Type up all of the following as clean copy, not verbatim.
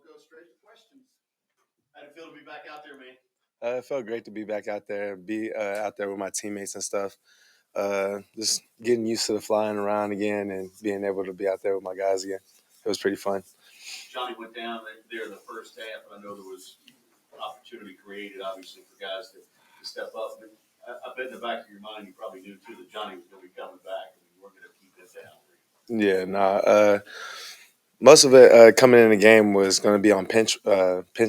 go straight to questions. How'd it feel to be back out there, man? It felt great to be back out there, be out there with my teammates and stuff. Just getting used to the flying around again and being able to be out there with my guys again. It was pretty fun. Johnny went down there in the first half, and I know there was opportunity created, obviously, for guys to step up. But I bet in the back of your mind, you probably knew, too, that Johnny was going to be coming back, and we weren't going to keep this down. Yeah, nah. Most of it coming in the game was going to be on pinch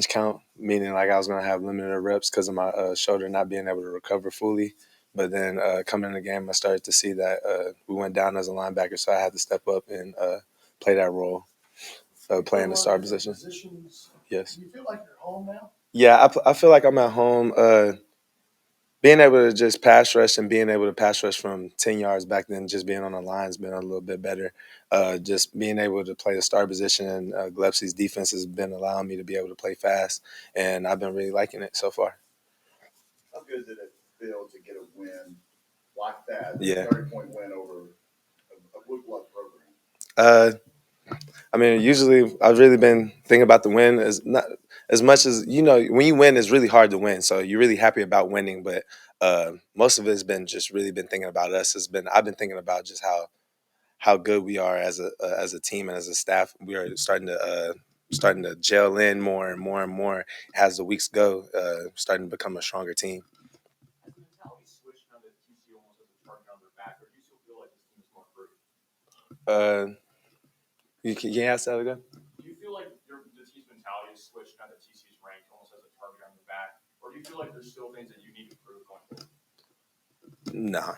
count, meaning like I was going to have limited reps because of my shoulder not being able to recover fully. But then coming in the game, I started to see that we went down as a linebacker, so I had to step up and play that role, playing the star position. Yes. Do you feel like you're home now? Yeah, I feel like I'm at home. Being able to just pass rush and being able to pass rush from 10 yards back then, just being on the line has been a little bit better. Just being able to play the star position and Gillespie's defense has been allowing me to be able to play fast, and I've been really liking it so far. How good did it feel to get a win like that? Yeah. 30-point win over a blue blood program. I mean, usually I've really been thinking about the win as not as much as when you win, it's really hard to win. So you're really happy about winning, but most of it has been just really been thinking about us. I've been thinking about just how good we are as a team and as a staff. We are starting to gel in more and more and more as the weeks go, starting to become a stronger team. Has the mentality switched now that TCU almost has a target on their back, or do you still feel like this team is more free? Can you ask that again? Do you feel like the team's mentality has switched now that TCU's ranked almost as a target on their back, or do you feel like there's still things that you need to improve going forward? Nah.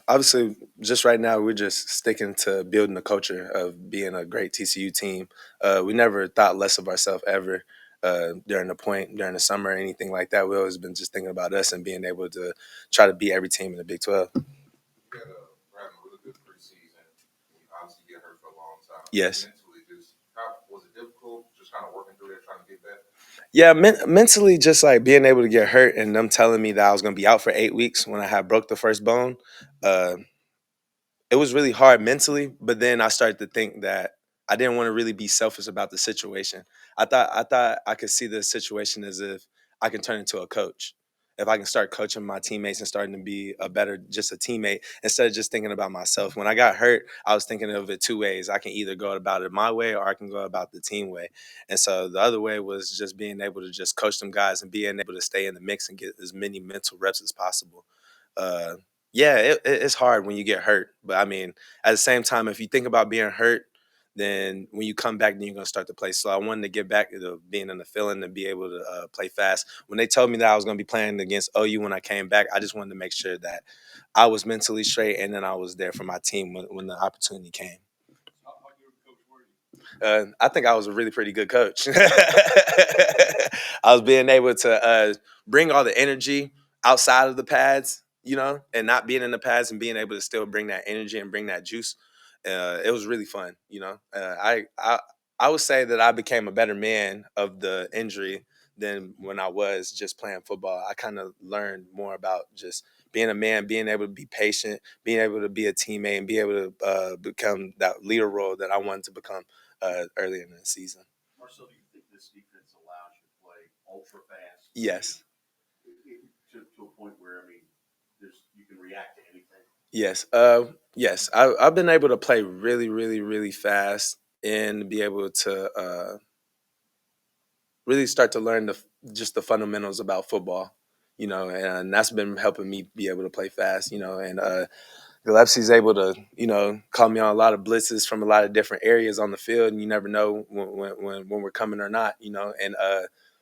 Obviously, just right now, we're just sticking to building the culture of being a great TCU team. We never thought less of ourselves ever during during the summer, or anything like that. We always been just thinking about us and being able to try to beat every team in the Big 12. You had a really good preseason. You obviously get hurt for a long time. Yes. Mentally, was it difficult? Just kind of working through that, trying to get back. Yeah, mentally, just like being able to get hurt and them telling me that I was going to be out for 8 weeks when I had broke the first bone. Uh, it was really hard mentally, but then I started to think that I didn't want to really be selfish about the situation. I thought I could see the situation as if I can turn into a coach. If I can start coaching my teammates and starting to be just a teammate instead of just thinking about myself. When I got hurt, I was thinking of it two ways. I can either go about it my way or I can go about the team way. And so the other way was just being able to just coach them guys and being able to stay in the mix and get as many mental reps as possible. Uh, yeah, it's hard when you get hurt. But I mean, at the same time, if you think about being hurt, then when you come back, then you're gonna start to play. So I wanted to get back to being in the feeling to be able to play fast. When they told me that I was gonna be playing against OU when I came back, I just wanted to make sure that I was mentally straight and then I was there for my team when the opportunity came. How good of a coach were you? I think I was a really pretty good coach. I was being able to bring all the energy outside of the pads, and not being in the pads and being able to still bring that energy and bring that juice. It was really fun. I would say that I became a better man of the injury than when I was just playing football. I kind of learned more about just being a man, being able to be patient, being able to be a teammate, and be able to become that leader role that I wanted to become earlier in the season. Marcel, do you think this defense allows you to play ultra fast? Yes. To a point where, I mean, you can react to anything. Yes. Yes. I've been able to play really, really, really fast and be able to really start to learn just the fundamentals about football, and that's been helping me be able to play fast, and Gillespie's able to, call me on a lot of blitzes from a lot of different areas on the field, and you never know when we're coming or not, and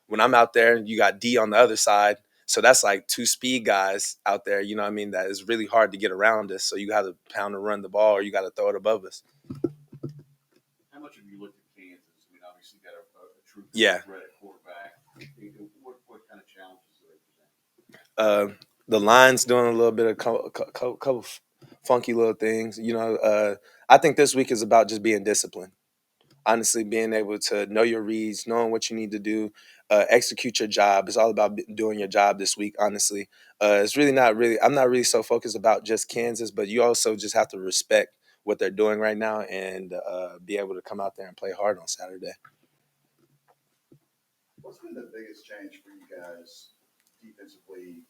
when I'm out there, you got D on the other side. So that's like two speed guys out there, that is really hard to get around us. So you got to pound and run the ball or you got to throw it above us. How much have you looked at Kansas? I mean, obviously, you got a true threat at quarterback. What kind of challenges do they present? The line's doing a little bit of couple funky little things. I think this week is about just being disciplined. Honestly, being able to know your reads, knowing what you need to do, execute your job. It's all about doing your job this week, honestly. It's really not really – I'm not really so focused about just Kansas, but you also just have to respect what they're doing right now and be able to come out there and play hard on Saturday. What's been the biggest change for you guys defensively?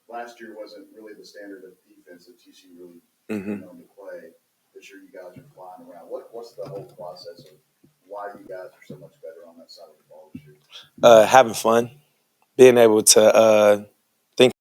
Last year wasn't really the standard of defense that TCU really Hmm. known to play. This year you guys are flying around. What's the whole process of why you guys are so much better on that side of the ball this year? Having fun, being able to think.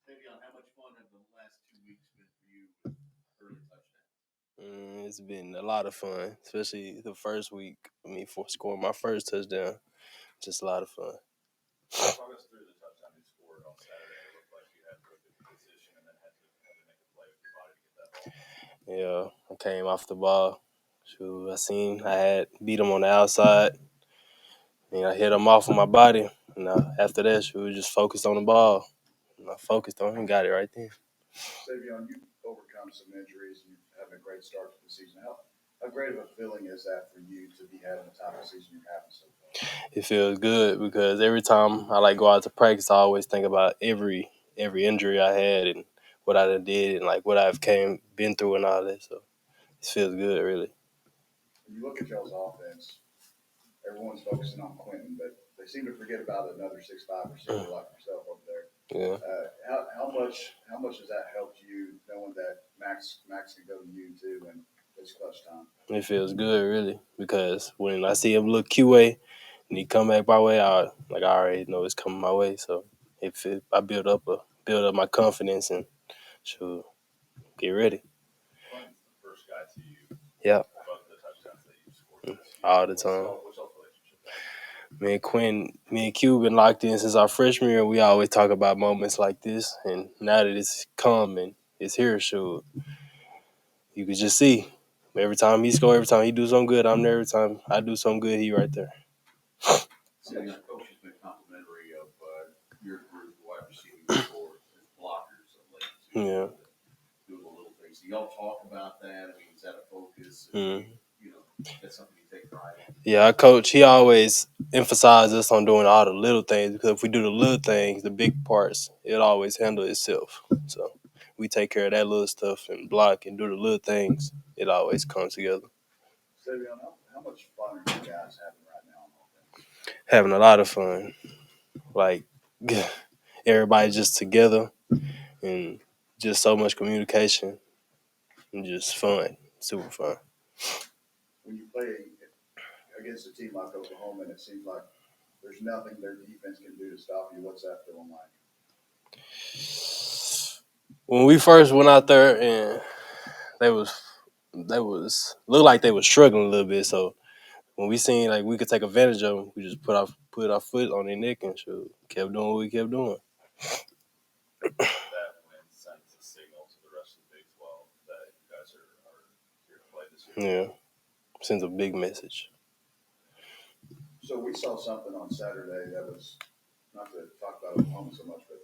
Maybe on how much fun have the last 2 weeks been for you with early touchdowns? It's been a lot of fun, especially the first week. I mean, for scoring my first touchdown, just a lot of fun. Talk us through the touchdown you scored on Saturday. It looked like you had really good position and then had to make a play with your body to get that ball. Yeah, I came off the ball. Shoot, I had beat him on the outside. And I hit him off with my body. And after that, shoot, we just focused on the ball. And I focused on him and got it right there. Savion, you've overcome some injuries and you've had a great start to the season. How great of a feeling is that for you to be having the type of season you're having so far? It feels good because every time I go out to practice, I always think about every injury I had and what I done did and what I've been through and all that. So it feels good, really. When you look at y'all's offense, everyone's focusing on Quentin, but they seem to forget about another 6'5" receiver like yourself over there. Yeah, How much has that helped you knowing that Max can go to you too and it's clutch time? it feels good, really, because when I see him look QA and he come back my way, I already know it's coming my way. So I build up my confidence and should get ready. Quentin's the first guy to you Yeah, above the touchdowns that you've scored this year. all the time. What's y'all's relationship like? Me and Quinn, me and Q been locked in since our freshman year. We always talk about moments like this, and now that it's come and it's here, sure, you could just see. Every time he score, every time he do something good, I'm there. Every time I do something good, he right there. So, coach has been complimentary of your group, wide receiving core, as blockers of late too. Yeah. Doing the little things. Do y'all talk about that? I mean, is that a focus? Mm. You know, that's something you take pride in. Yeah, our coach, he always emphasizes us on doing all the little things because if we do the little things, the big parts, it'll always handle itself. So we take care of that little stuff and block and do the little things. It always comes together. Savion, how much fun are you guys having right now on offense? Having a lot of fun. Like, everybody just together and just so much communication and just fun. Super fun. When you play against a team like Oklahoma, and it seems like there's nothing their defense can do to stop you, what's that feeling like? When we first went out there and they was looked like they was struggling a little bit, so when we seen like we could take advantage of them, we just put our foot on their neck and shoot. Kept doing what we kept doing. That win sends a signal to the rest of the Big 12 that you guys are here to play this year. Yeah, sends a big message. So we saw something on Saturday that was, not to talk about Oklahoma so much, but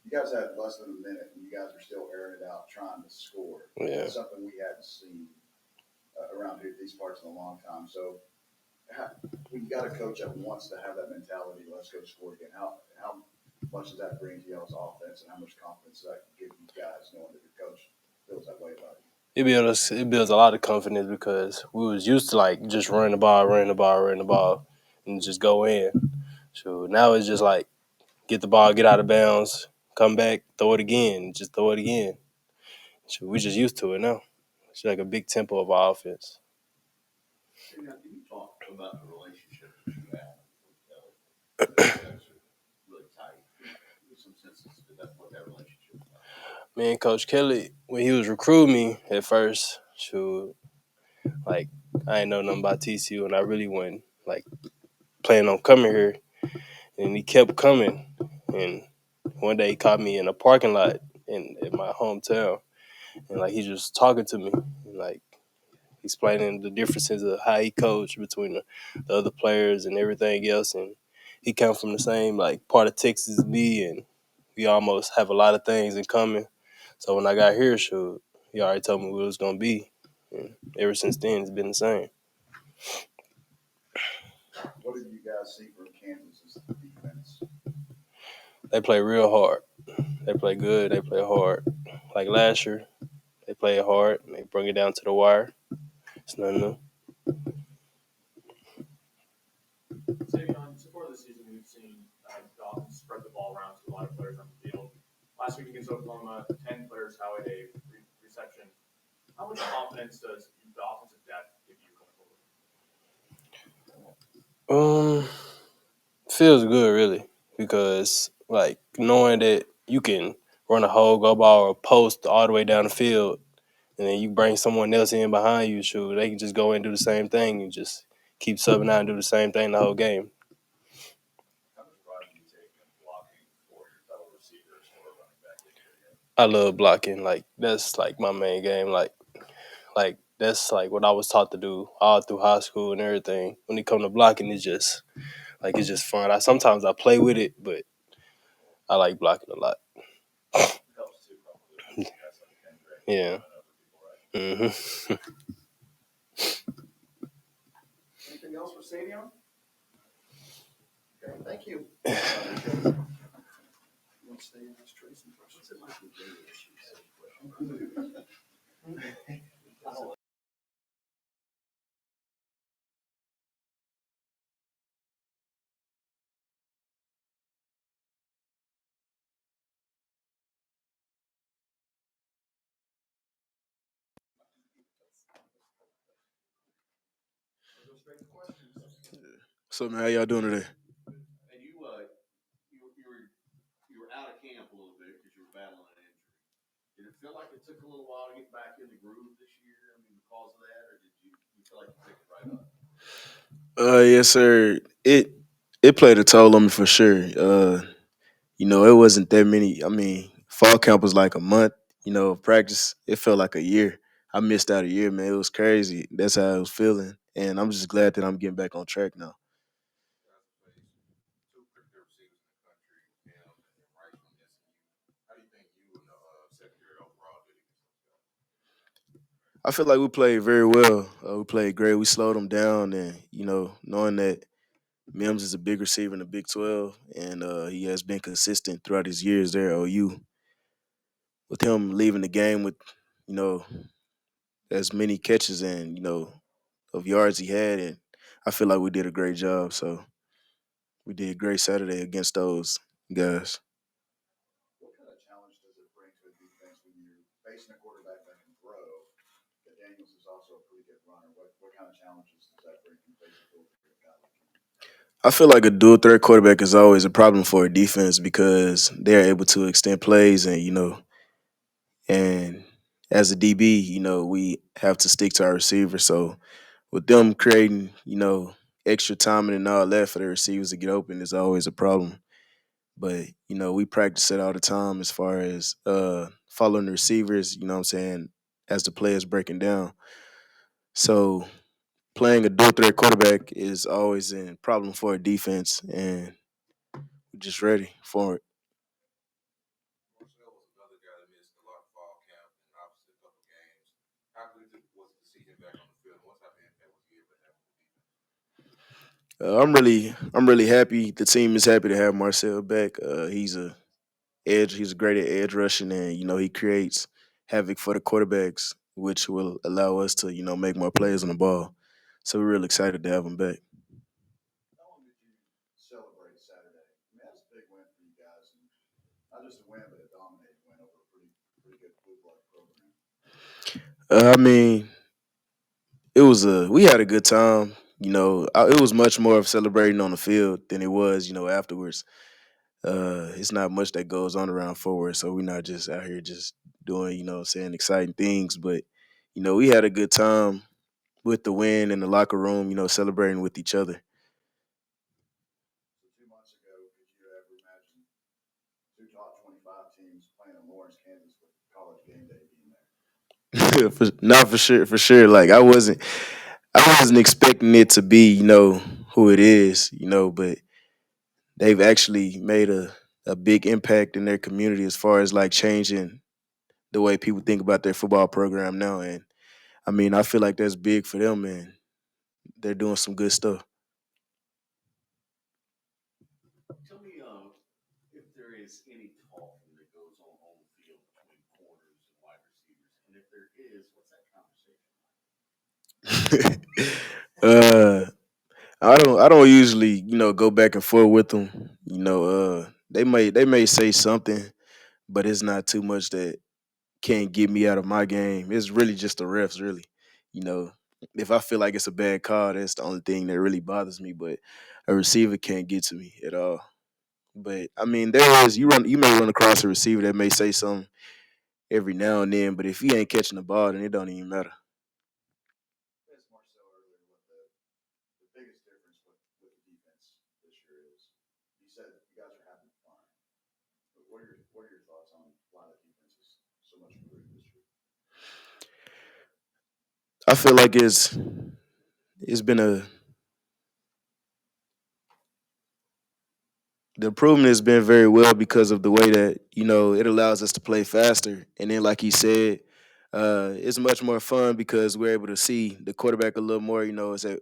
you guys had less than a minute and you guys are still airing it out trying to score. Yeah. That's something we hadn't seen around here these parts in a long time. So when you got a coach that wants to have that mentality, let's go score again. How much does that bring to y'all's offense, and how much confidence does that give you guys knowing that your coach feels that way about you? It builds a lot of confidence because we was used to like just running the ball, and just go in. So now it's just like get the ball, get out of bounds, come back, throw it again, just throw it again. So we just used to it now. It's like a big tempo of our offense. So, now, can you talk about the relationship that you have with Kelly? You guys are really tight. Give some sense to that, what that relationship is like. Me and Coach Kelly, when he was recruiting me at first, shoot, like I didn't know nothing about TCU, and I really wasn't like planning on coming here. And he kept coming, and one day he caught me in a parking lot in my hometown, and like he just talking to me, and, like explaining the differences of how he coached between the other players and everything else, and he come from the same like part of Texas as me, and we almost have a lot of things in common. So when I got here, shoot, he already told me what it was gonna be. And ever since then, it's been the same. What did you guys see from Kansas's defense? They play real hard. They play good. They play hard. Like last year, they play hard. And they bring it down to the wire. It's nothing new. Savion, so far this season, we've seen the offense spread the ball around to a lot of players on the field. Last week against Oklahoma, 10 players tallied a reception. How much confidence does the offensive depth give you going forward? Feels good really because like knowing that you can run a whole go ball or post all the way down the field, and then you bring someone else in behind you, shoot, they can just go in and do the same thing and just keep subbing out and do the same thing the whole game. How much pride do you take in blocking for your fellow receivers or running back if you're I love blocking. Like that's like my main game. Like that's like what I was taught to do all through high school and everything. When it comes to blocking, it's just fun. Sometimes I play with it, but I like blocking a lot. helps too, probably. That's like Kendrick. Yeah. And other people, right? Mm-hmm. Anything else for Savion? Okay, thank you. You want to stay in this Tracy? What's it like with daily issues? So man, how y'all doing today? And you were out of camp a little bit because you were battling an injury. Did it feel like it took a little while to get back in the groove this year? I mean, because of that, or did you feel like you picked it right up? Yes, sir. It played a toll on me for sure. It wasn't that many. I mean, fall camp was like a month. Of practice. It felt like a year. I missed out a year, man. It was crazy. That's how I was feeling, and I'm just glad that I'm getting back on track now. Two pretty good receivers in the country, him and Rice from TCU. How do you think you and the secondary overall did against those guys? I feel like we played very well. We played great. We slowed them down, and knowing that Mims is a big receiver in the Big 12, and he has been consistent throughout his years there at OU. With him leaving the game with, you know, as many catches and of yards he had, and I feel like we did a great job. So we did great Saturday against those guys. What kind of challenge does it bring to a defense when you're facing a quarterback that can throw? That Daniels is also a pretty good runner. What kind of challenges does that bring from facing a guy like him? I feel like a dual threat quarterback is always a problem for a defense because they're able to extend plays and and as a DB, we have to stick to our receivers. So with them creating, extra timing and all that for the receivers to get open is always a problem. But, we practice it all the time as far as following the receivers, you know what I'm saying, as the play is breaking down. So playing a dual threat quarterback is always a problem for a defense and we're just ready for it. Marcel was another guy that missed a lot of fall camp and obviously a couple games. How good was it to see him back on the field? What type of impact was he able to have on the defense? I'm really happy. The team is happy to have Marcel back. He's great at edge rushing, and he creates havoc for the quarterbacks, which will allow us to make more plays on the ball. So we're real excited to have him back. How long did you celebrate Saturday? I mean, that's a big win for you guys, and not just a win, but a dominating win over a pretty good blue blood program. I mean, we had a good time. It was much more of celebrating on the field than it was afterwards. It's not much that goes on around forward, so we're not just out here just doing saying exciting things, but we had a good time with the win in the locker room, celebrating with each other. So 2 months ago, could you ever imagine two top 25 teams playing in Lawrence, Kansas with college game day being there? Not for sure. Like I wasn't expecting it to be, who it is, but they've actually made a big impact in their community as far as like changing the way people think about their football program now. And I mean, I feel like that's big for them and they're doing some good stuff. Tell me, if there is any talking that goes on the field between corners and wide receivers, and if there is, what's that conversation uh I don't usually, go back and forth with them. They may say something, but it's not too much that can't get me out of my game. It's really just the refs, really. You know, if I feel like it's a bad call, that's the only thing that really bothers me. But a receiver can't get to me at all. But I mean, you may run across a receiver that may say something every now and then, but if he ain't catching the ball, then it don't even matter. You asked Marcel earlier what the biggest difference with the defense this year is. He said you guys are having fun. But what are your thoughts on why the defense is so much improved this year? I feel like it's been a the improvement has been very well because of the way that it allows us to play faster, and then like he said, it's much more fun because we're able to see the quarterback a little more. As that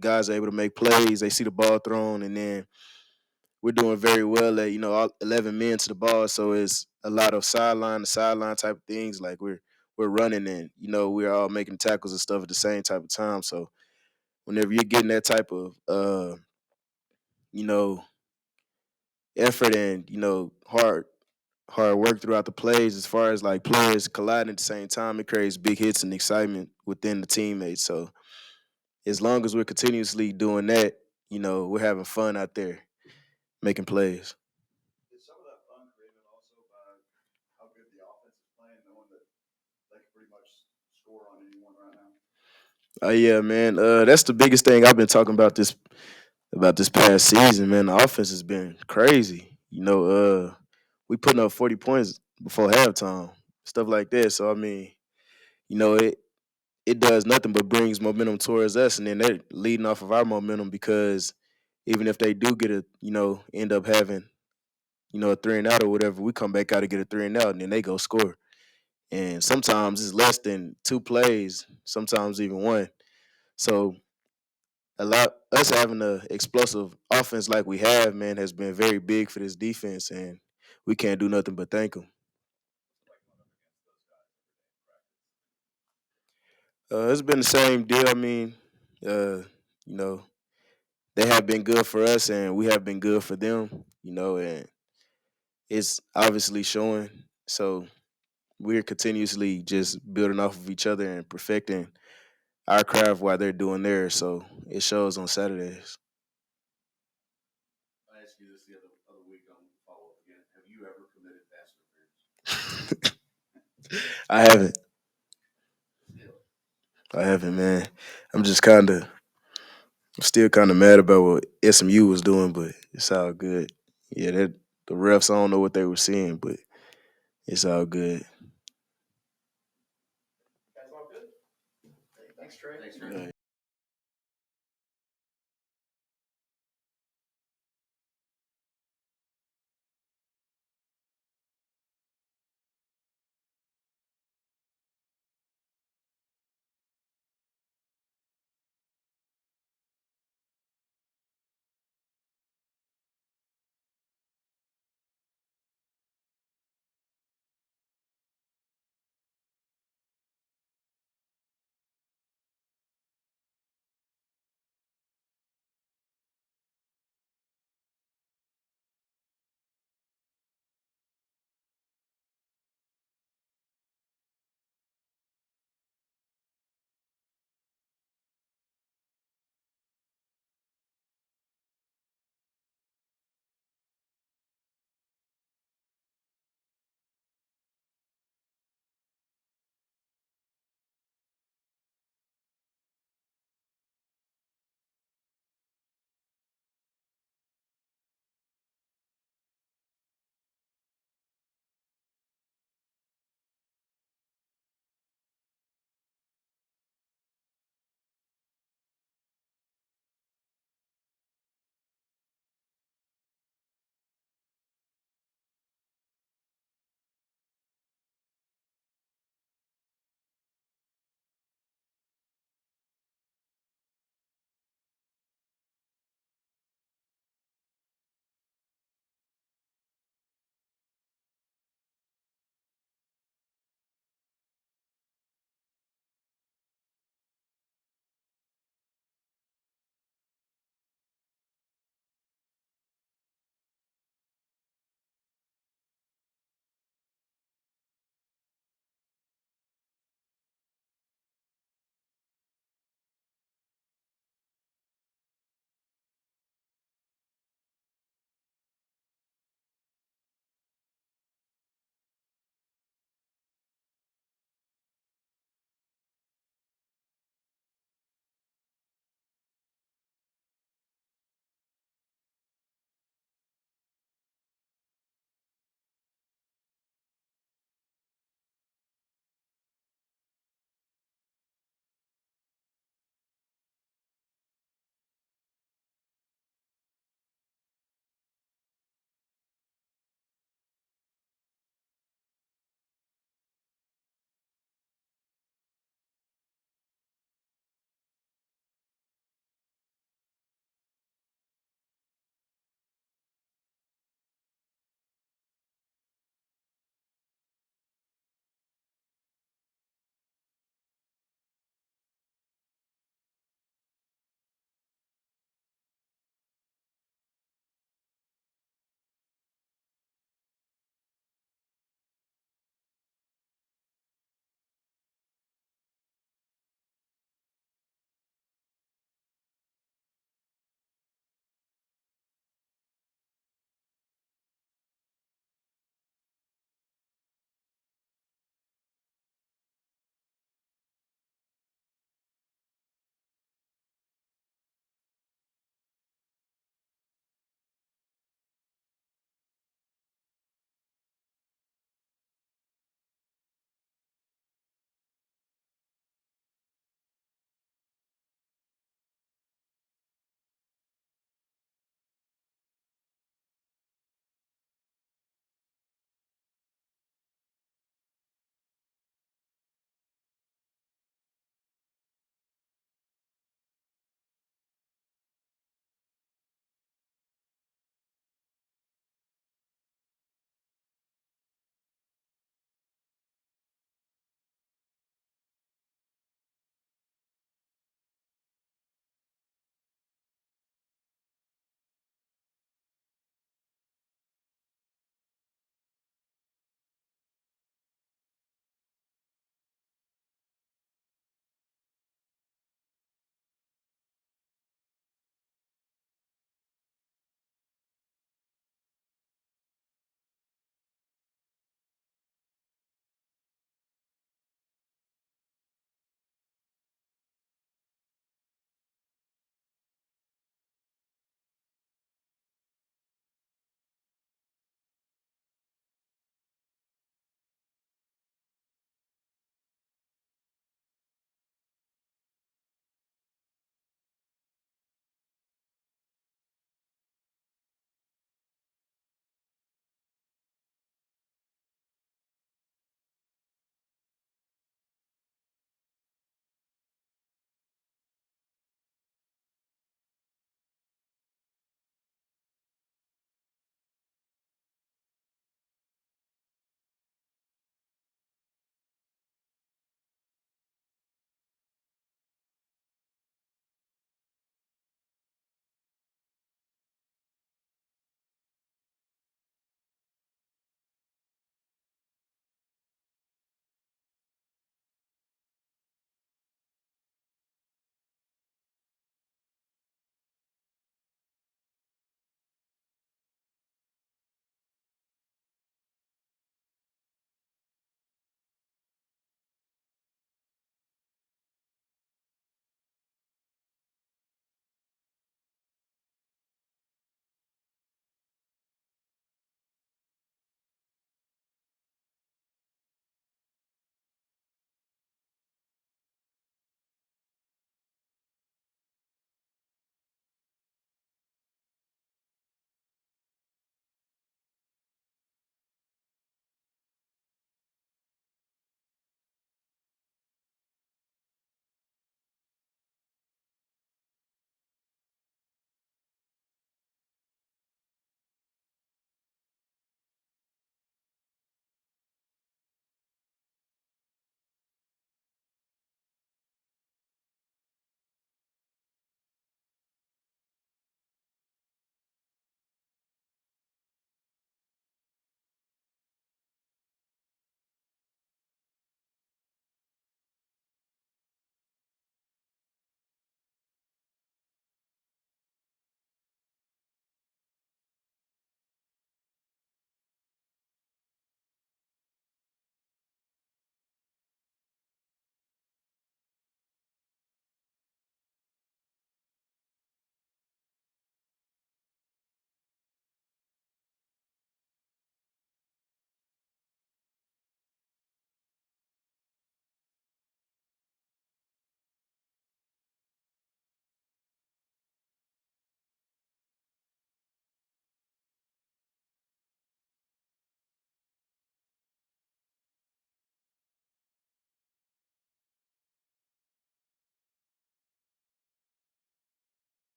guys are able to make plays, they see the ball thrown, and then we're doing very well at all 11 men to the ball. So it's a lot of sideline to sideline type of things. Like we're running and we're all making tackles and stuff at the same type of time. So whenever you're getting that type of you know effort and hard work throughout the plays, as far as like players colliding at the same time, it creates big hits and excitement within the teammates. So as long as we're continuously doing that, we're having fun out there making plays. Is some of that fun created also by how good the offense is playing, knowing that they can pretty much score on anyone right now? Yeah, man. That's the biggest thing I've been talking about about this past season, man. The offense has been crazy. We putting up 40 points before halftime, stuff like that. So I mean, it does nothing but brings momentum towards us, and then they're leading off of our momentum because even if they do get end up having a three and out or whatever, we come back out to get a three and out, and then they go score. And sometimes it's less than two plays, sometimes even one. So us having the explosive offense like we have, man, has been very big for this defense, and we can't do nothing but thank them. It's been the same deal. I mean, uh, you know, they have been good for us, and we have been good for them. And it's obviously showing. So we're continuously just building off of each other and perfecting our craft while they're doing theirs. So it shows on Saturdays. I asked you this the other week on follow up again. Have you ever committed pass interference? I haven't. Still. I haven't, man. I'm just still kind of mad about what SMU was doing, but it's all good. Yeah, the refs, I don't know what they were seeing, but it's all good. That's all good. Thanks, Trey. Thanks, Trey. Yeah.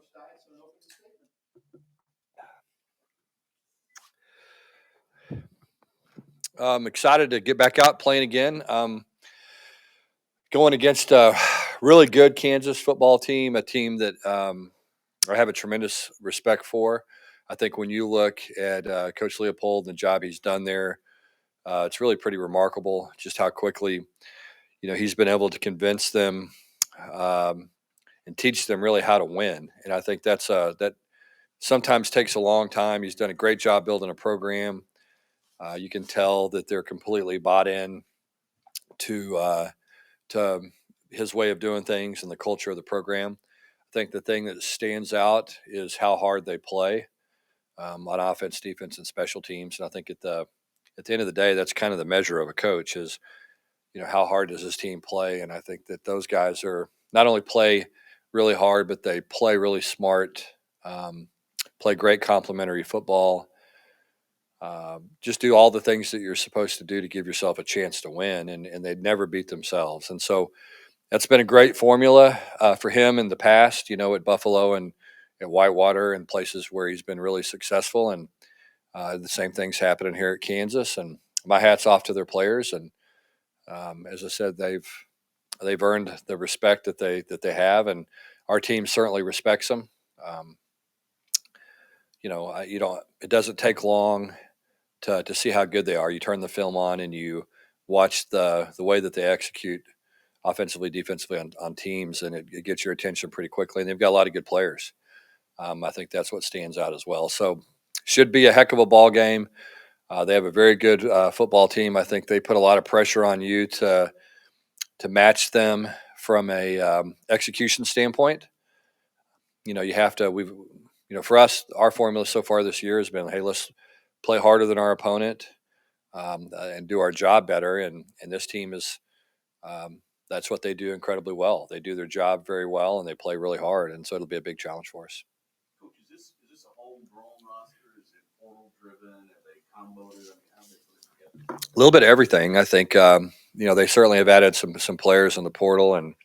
Stites on opening statement. I'm excited to get back out playing again. Going against a really good Kansas football team, a team that I have a tremendous respect for. I think when you look at Coach Leopold and the job he's done there, it's really pretty remarkable just how quickly he's been able to convince them um, and teach them really how to win. And I think that sometimes takes a long time. He's done a great job building a program. You can tell that they're completely bought in to his way of doing things and the culture of the program. I think the thing that stands out is how hard they play on offense, defense, and special teams. And I think at the end of the day, that's kind of the measure of a coach is how hard does his team play. And I think that those guys are not only play really hard, but they play really smart, play great complementary football. Just do all the things that you're supposed to do to give yourself a chance to win, and they never beat themselves. And so that's been a great formula for him in the past, at Buffalo and at Whitewater and places where he's been really successful. And the same thing's happening here at Kansas. And my hat's off to their players. And as I said, they've earned the respect that they have, and our team certainly respects them. Um, you don't. It doesn't take long to see how good they are. You turn the film on and you watch the way that they execute offensively, defensively on teams, and it gets your attention pretty quickly. And they've got a lot of good players. I think that's what stands out as well. So should be a heck of a ball game. They have a very good football team. I think they put a lot of pressure on you to match them from a execution standpoint. You have to. For us, our formula so far this year has been, hey, let's play harder than our opponent and do our job better. And this team is that's what they do incredibly well. They do their job very well and they play really hard. And so it'll be a big challenge for us. Coach, is this a homegrown roster? Is it portal driven? Have they comboed it? I mean, how do they put it together? A little bit of everything. I think they certainly have added some players in the portal and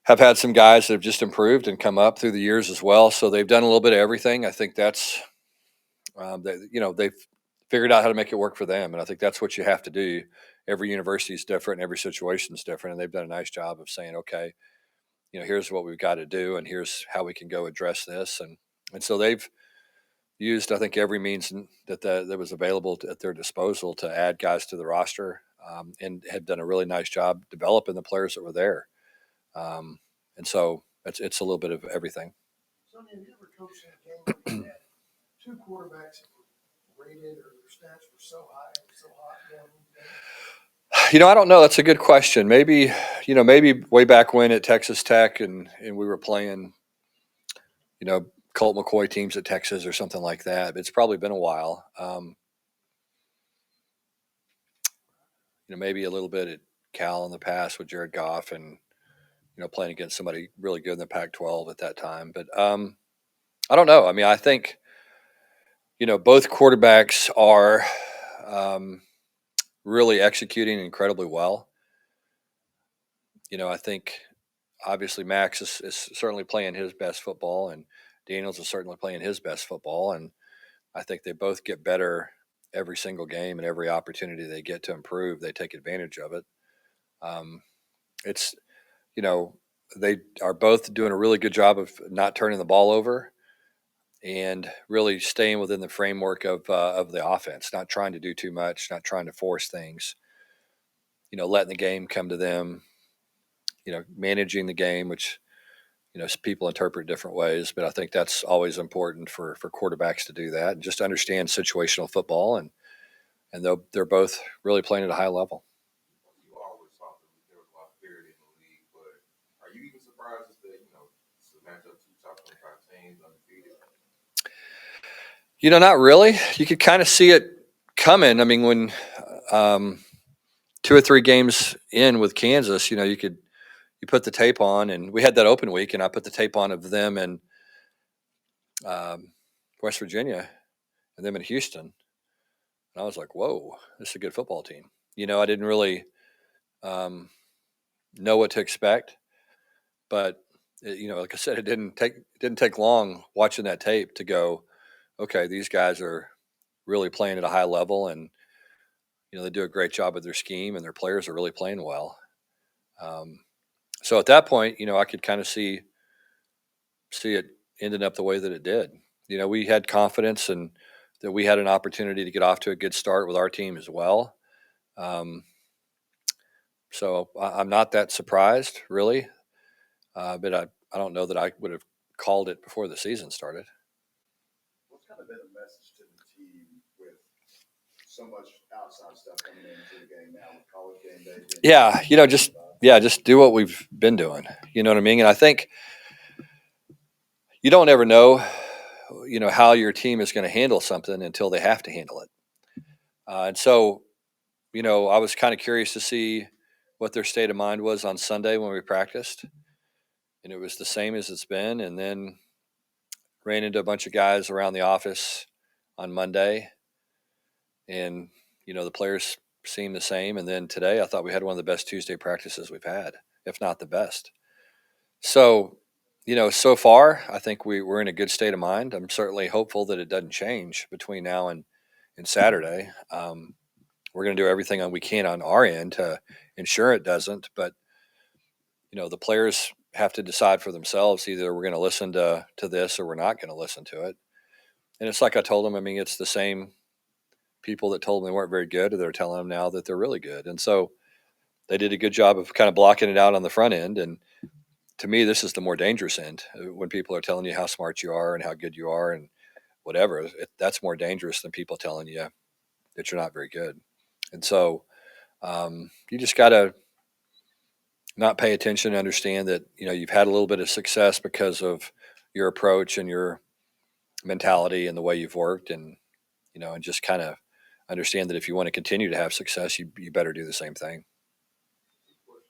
have had some guys that have just improved and come up through the years as well. So they've done a little bit of everything. I think that's they've figured out how to make it work for them, and I think that's what you have to do. Every university is different, and every situation is different, and they've done a nice job of saying, okay, here's what we've got to do, and here's how we can go address this, and so they've used, I think, every means that was available at their disposal to add guys to the roster, and had done a really nice job developing the players that were there. And so it's a little bit of everything. Sonny, have you ever coached in a game where you had two quarterbacks that were rated or their stats were so high or so hot going into the game? I don't know. That's a good question. Maybe way back when at Texas Tech and we were playing, Colt McCoy teams at Texas or something like that. It's probably been a while. Maybe a little bit at Cal in the past with Jared Goff and, playing against somebody really good in the Pac-12 at that time. But I don't know. I mean, I think, both quarterbacks are really executing incredibly well. I think obviously Max is certainly playing his best football, and Daniels is certainly playing his best football. And I think they both get better every single game, and every opportunity they get to improve, they take advantage of it. It's, they are both doing a really good job of not turning the ball over and really staying within the framework of the offense, not trying to do too much, not trying to force things, letting the game come to them, managing the game, which, people interpret different ways, but I think that's always important for quarterbacks to do that and just understand situational football. And they're both really playing at a high level. You always thought that there was a lot of parity in the league, but are you even surprised that it's a matchup two top 25 teams undefeated? Not really. You could kind of see it coming. I mean, when 2 or 3 games in with Kansas, you put the tape on, and we had that open week, and I put the tape on of them in West Virginia and them in Houston. And I was like, whoa, this is a good football team. I didn't really know what to expect, but like I said, it didn't take long watching that tape to go, okay, these guys are really playing at a high level, and they do a great job with their scheme, and their players are really playing well. Um, so at that point, I could kind of see it ending up the way that it did. We had confidence and that we had an opportunity to get off to a good start with our team as well. Um, so I'm not that surprised, really. But I don't know that I would have called it before the season started. What's kind of been the message to the team with so much outside stuff coming into the game now with college game day? Just do what we've been doing. You know what I mean? And I think you don't ever know, how your team is going to handle something until they have to handle it. And so, I was kind of curious to see what their state of mind was on Sunday when we practiced, and it was the same as it's been. And then ran into a bunch of guys around the office on Monday, and the players seemed the same. And then today, I thought we had one of the best Tuesday practices we've had, if not the best. So, so far, I think we're in a good state of mind. I'm certainly hopeful that it doesn't change between now and Saturday. We're going to do everything we can on our end to ensure it doesn't. But the players have to decide for themselves. Either we're going to listen to this or we're not going to listen to it. And it's like I told them. I mean, it's the same people that told them they weren't very good, or they're telling them now that they're really good. And so they did a good job of kind of blocking it out on the front end. And to me, this is the more dangerous end, when people are telling you how smart you are and how good you are and whatever. That's more dangerous than people telling you that you're not very good. And so you just got to not pay attention and understand that you've had a little bit of success because of your approach and your mentality and the way you've worked, and and just kind of understand that if you want to continue to have success, you better do the same thing. Two quick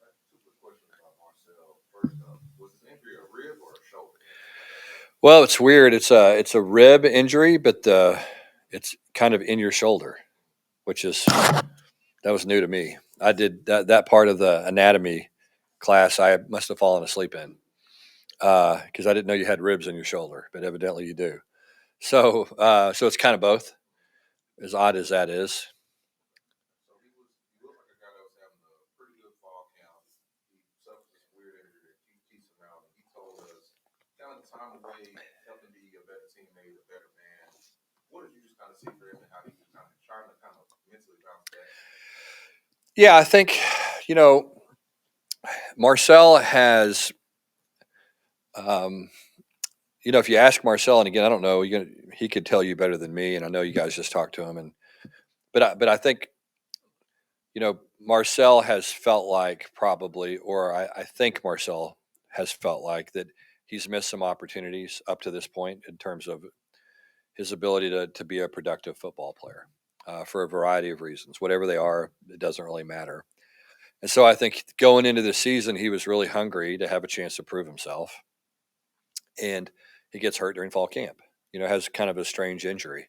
questions about Marcel. First up, was his injury a rib or a shoulder? Well, it's weird. It's a rib injury, but it's kind of in your shoulder, which is that was new to me. I did that part of the anatomy class. I must have fallen asleep in because I didn't know you had ribs in your shoulder, but evidently you do. So it's kind of both, as odd as that is. So he looked like a guy that was having a pretty good fall camp. He suffered this weird injury that keeps him out. And he told us kind of the time away, helping be a better teammate, a better man. What did you just kind of see for him, and how he was kind of trying to kind of mentally bounce back? Yeah, I think you know Marcel has. Um, if you ask Marcel, and again, I don't know, he could tell you better than me, and I know you guys just talked to him, but I think Marcel has felt like probably, or I think Marcel has felt like that he's missed some opportunities up to this point in terms of his ability to be a productive football player for a variety of reasons, whatever they are. It doesn't really matter. And so I think going into the season, he was really hungry to have a chance to prove himself, and he gets hurt during fall camp. Has kind of a strange injury.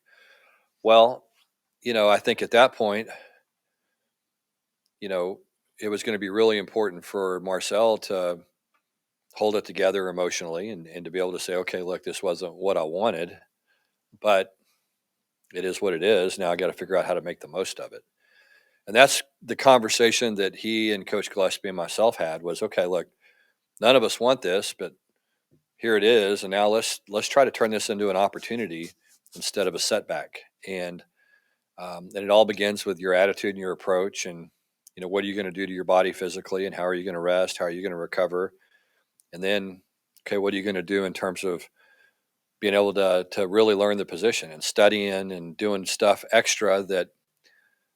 Well, I think at that point, you know, it was going to be really important for Marcel to hold it together emotionally, and to be able to say, okay, look, this wasn't what I wanted, but it is what it is. Now I got to figure out how to make the most of it. And that's the conversation that he and Coach Gillespie and myself had was, okay, look, none of us want this, but here it is. And now let's try to turn this into an opportunity instead of a setback. And it all begins with your attitude and your approach, and what are you going to do to your body physically, and how are you going to rest, how are you going to recover, and then okay, what are you going to do in terms of being able to really learn the position and studying and doing stuff extra that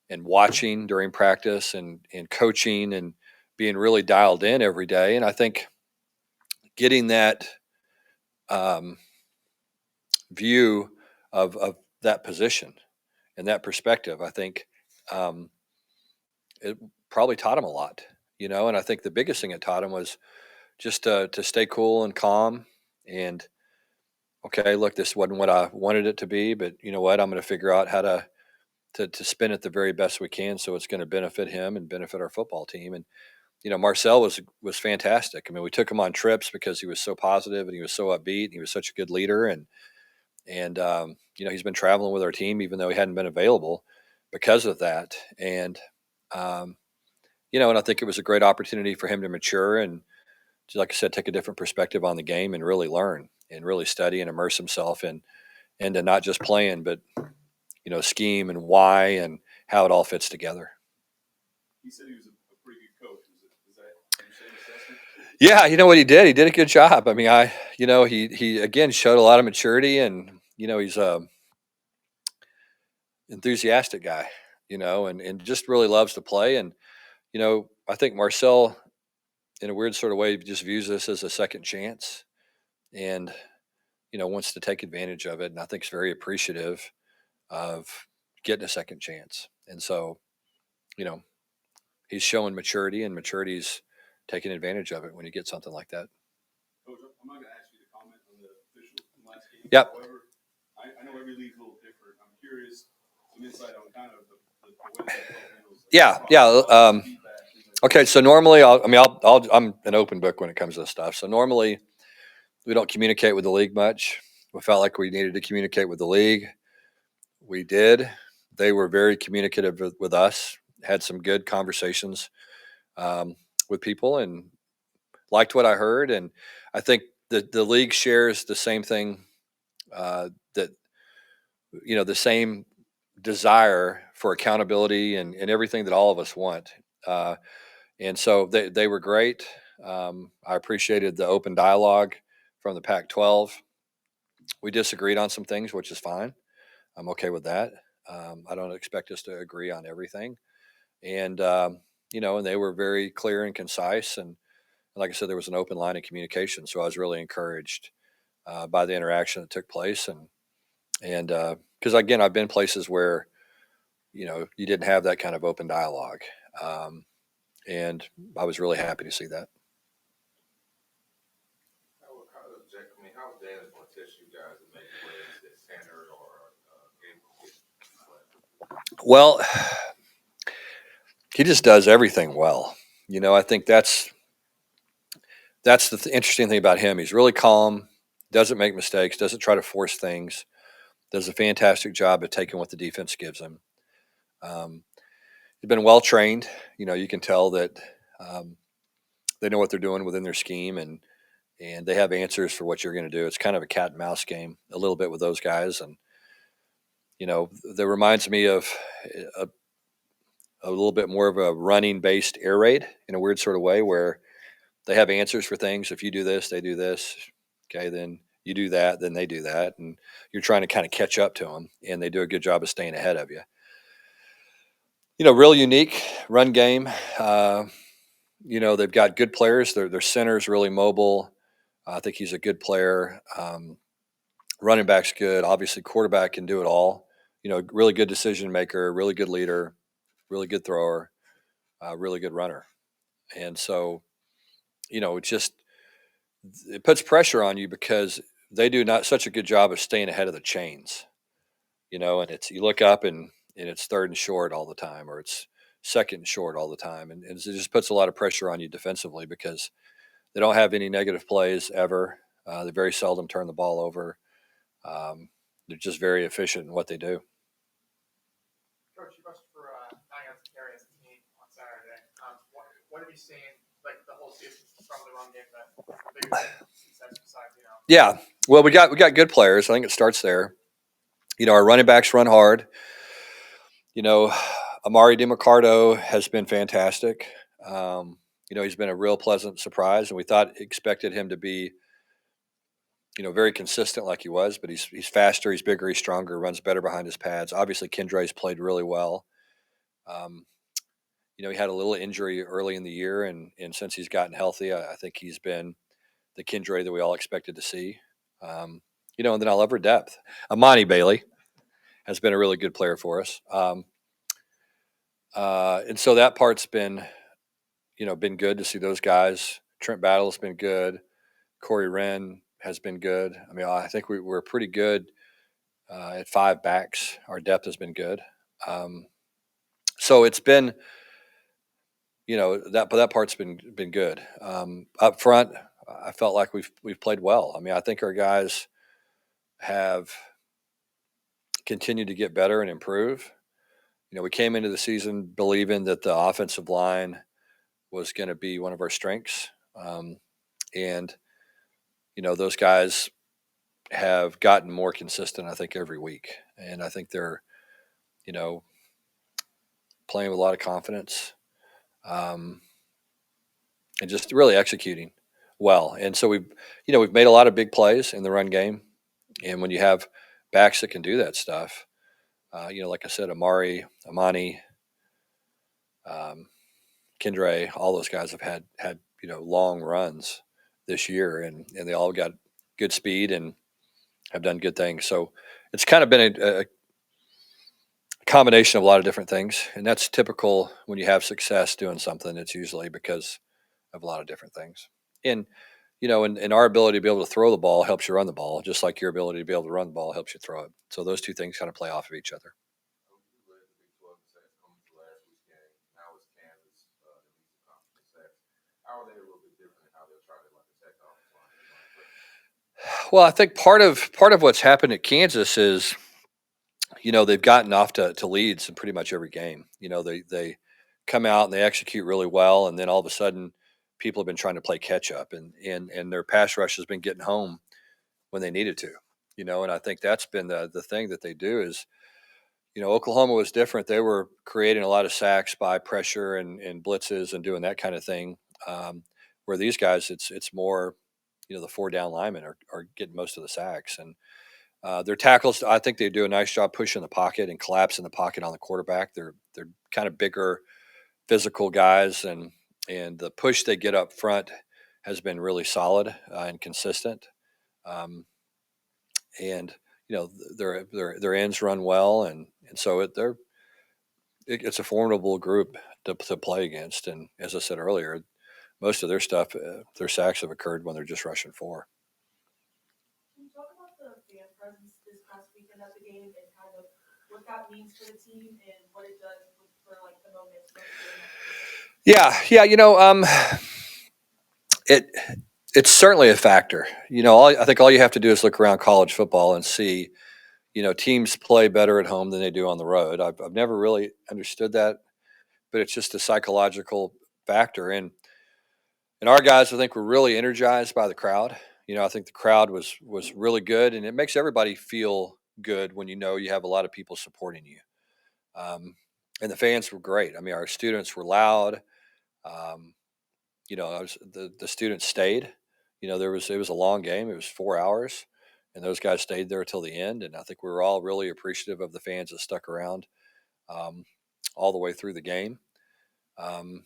and watching during practice and coaching and being really dialed in every day. And I think getting that um, view of that position and that perspective, I think um, it probably taught him a lot, and I think the biggest thing it taught him was just to stay cool and calm. And okay, look, this wasn't what I wanted it to be, but you know what? I'm going to figure out how to spin it the very best we can, so it's going to benefit him and benefit our football team. And Marcel was fantastic. I mean, we took him on trips because he was so positive and he was so upbeat and he was such a good leader. And he's been traveling with our team even though he hadn't been available because of that. Um, and I think it was a great opportunity for him to mature and, like I said, take a different perspective on the game and really learn and really study and immerse himself in into not just playing, but scheme and why and how it all fits together. He said he was a pretty good coach. Is that your same assessment? Yeah, you know what he did? He did a good job. I mean, he again showed a lot of maturity, and he's a enthusiastic guy, and just really loves to play. And I think Marcel, in a weird sort of way, just views this as a second chance, and wants to take advantage of it. And I think he's very appreciative of getting a second chance. And so, you know, he's showing maturity, and maturity's taking advantage of it when you get something like that. Coach, I'm not going to ask you to comment on the official from last game. Yep. However, I know every league's a little different. I'm curious, some insight on kind of the way the NFL handles feedback, things like Okay, so normally, I'm an open book when it comes to this stuff. So normally, we don't communicate with the league much. We felt like we needed to communicate with the league. We did. They were very communicative with us. Had some good conversations with people, and liked what I heard. And I think the league shares the same thing, that the same desire for accountability and everything that all of us want. And so they were great. I appreciated the open dialogue from the Pac-12. We disagreed on some things, which is fine. I'm okay with that. I don't expect us to agree on everything. And, and they were very clear and concise. And like I said, there was an open line of communication. So I was really encouraged by the interaction that took place. And because, again, I've been places where, you didn't have that kind of open dialogue. And I was really happy to see that. How is Dan going to test you guys in maybe ways that center or game play? Well, he just does everything well. I think that's the interesting thing about him. He's really calm, doesn't make mistakes, doesn't try to force things, does a fantastic job at taking what the defense gives him. He's been well trained. You can tell that they know what they're doing within their scheme, and they have answers for what you're going to do. It's kind of a cat and mouse game a little bit with those guys. And, that reminds me of a little bit more of a running based air raid in a weird sort of way, where they have answers for things. If you do this, they do this. Okay, then you do that, then they do that. And you're trying to kind of catch up to them, and they do a good job of staying ahead of you. Real unique run game. They've got good players. Their center's really mobile. I think he's a good player. Running back's good. Obviously, quarterback can do it all. Really good decision maker, really good leader, really good thrower, really good runner. And so, it puts pressure on you because they do not such a good job of staying ahead of the chains. And you look up and it's third and short all the time, or it's second and short all the time. And it just puts a lot of pressure on you defensively because they don't have any negative plays ever. They very seldom turn the ball over. They're just very efficient in what they do. Coach, you rushed for 9 yards to carry as a team on Saturday. What have you seen, like the whole season from the run game that the biggest success besides, Yeah, well, we got good players. I think it starts there. Our running backs run hard. Amari DeMarcardo has been fantastic. He's been a real pleasant surprise, and we expected him to be, very consistent like he was, but he's faster, he's bigger, he's stronger, runs better behind his pads. Obviously, Kendre's played really well. He had a little injury early in the year, and since he's gotten healthy, I think he's been the Kendre that we all expected to see. And then I love her depth. Amani Bailey has been a really good player for us. And so that part's been good to see those guys. Trent Battle's been good. Corey Wren has been good. I mean, I think we're pretty good at 5 backs. Our depth has been good. So it's been but that part's been good. Up front, I felt like we've played well. I mean, I think our guys have continued to get better and improve. We came into the season believing that the offensive line was going to be one of our strengths, and those guys have gotten more consistent. I think every week, and I think they're you know playing with a lot of confidence. Um, and just really executing well. And so we've made a lot of big plays in the run game. And when you have backs that can do that stuff, like I said, Amani, um, Kendra, all those guys have had long runs this year, and they all got good speed and have done good things. So it's kind of been a combination of a lot of different things, and that's typical when you have success doing something. It's usually because of a lot of different things. And and our ability to be able to throw the ball helps you run the ball, just like your ability to be able to run the ball helps you throw it. So those two things kind of play off of each other. You led the Big 12 in sacks coming to last week's game. Now it's Kansas that leads the conference in sacks. How are they a little bit different in how they'll try to attack the offensive line and run pressure? Well, I think part of what's happened at Kansas is, they've gotten off to leads in pretty much every game. They come out and they execute really well, and then all of a sudden, people have been trying to play catch up, and their pass rush has been getting home when they needed to. And I think that's been the thing that they do is, Oklahoma was different. They were creating a lot of sacks by pressure and blitzes and doing that kind of thing. Where these guys, it's more, the four down linemen are getting most of the sacks, and their tackles. I think they do a nice job pushing the pocket and collapsing the pocket on the quarterback. They're kind of bigger, physical guys, and the push they get up front has been really solid and consistent. Um, and their ends run well, and so it's a formidable group to play against. And as I said earlier, most of their stuff, their sacks have occurred when they're just rushing four. Can you talk about the fan presence this past weekend at the game and kind of what that means for the team and what it does for like the moments when the game? Yeah. It it's certainly a factor. I think all you have to do is look around college football and see, teams play better at home than they do on the road. I've never really understood that, but it's just a psychological factor. And our guys, I think, were really energized by the crowd. I think the crowd was really good, and it makes everybody feel good when you have a lot of people supporting you. Um, and the fans were great. I mean, our students were loud. Um, the students stayed. It was a long game. It was 4 hours, and those guys stayed there till the end. And I think we were all really appreciative of the fans that stuck around um, all the way through the game. Um,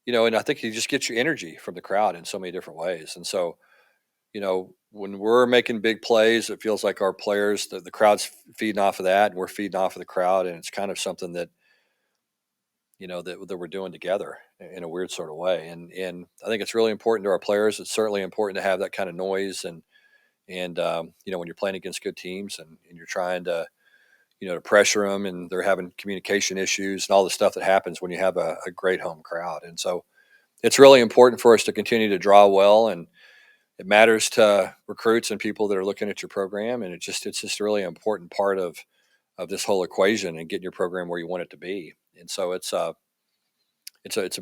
and I think you just get your energy from the crowd in so many different ways. And so, when we're making big plays, it feels like our players, the crowd's feeding off of that, and we're feeding off of the crowd, and it's kind of something that that we're doing together in a weird sort of way. And I think it's really important to our players. It's certainly important to have that kind of noise, and when you're playing against good teams and you're trying to pressure them, and they're having communication issues and all the stuff that happens when you have a great home crowd. And so it's really important for us to continue to draw well, and it matters to recruits and people that are looking at your program. And it's just a really important part of this whole equation and getting your program where you want it to be. And so it's a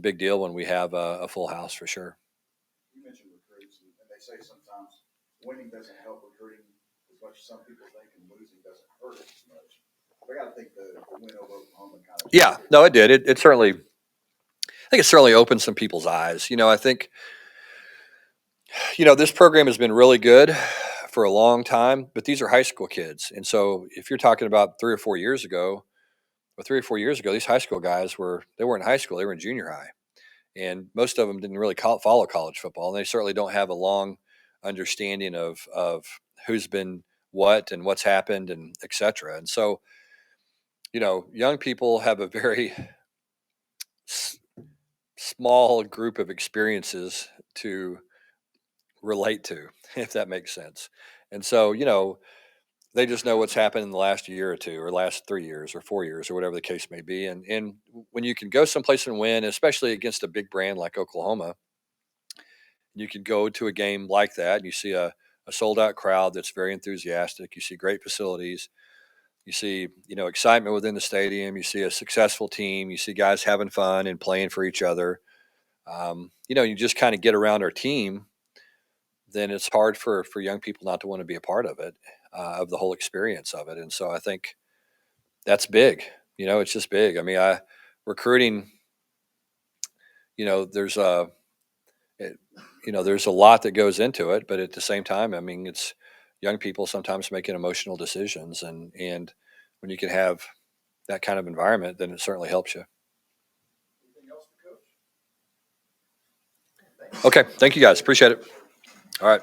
big deal when we have a full house for sure. You mentioned recruits, and they say sometimes winning doesn't help recruiting as much as some people think, and losing doesn't hurt as much. We got to think the win over Oklahoma kind of. Yeah, no, it did. It certainly, I think it certainly opened some people's eyes. I think, this program has been really good for a long time, but these are high school kids. And so if you're talking about 3 or 4 years ago, these high school guys they weren't in high school, they were in junior high. And most of them didn't really follow college football. And they certainly don't have a long understanding of who's been what and what's happened and et cetera. And so, young people have a very small group of experiences to relate to, if that makes sense. And so, they just know what's happened in the last year or two, or last 3 years, or 4 years, or whatever the case may be. And when you can go someplace and win, especially against a big brand like Oklahoma, you can go to a game like that and you see a sold out crowd that's very enthusiastic. You see great facilities. You see, excitement within the stadium. You see a successful team. You see guys having fun and playing for each other. You just kind of get around our team, then it's hard for young people not to want to be a part of it, of the whole experience of it. And so I think that's big. It's just big. I mean, recruiting. There's it, there's a lot that goes into it, but at the same time, I mean, it's young people sometimes making emotional decisions, and when you can have that kind of environment, then it certainly helps you. Anything else for Coach? Okay, thank you guys. Appreciate it. All right.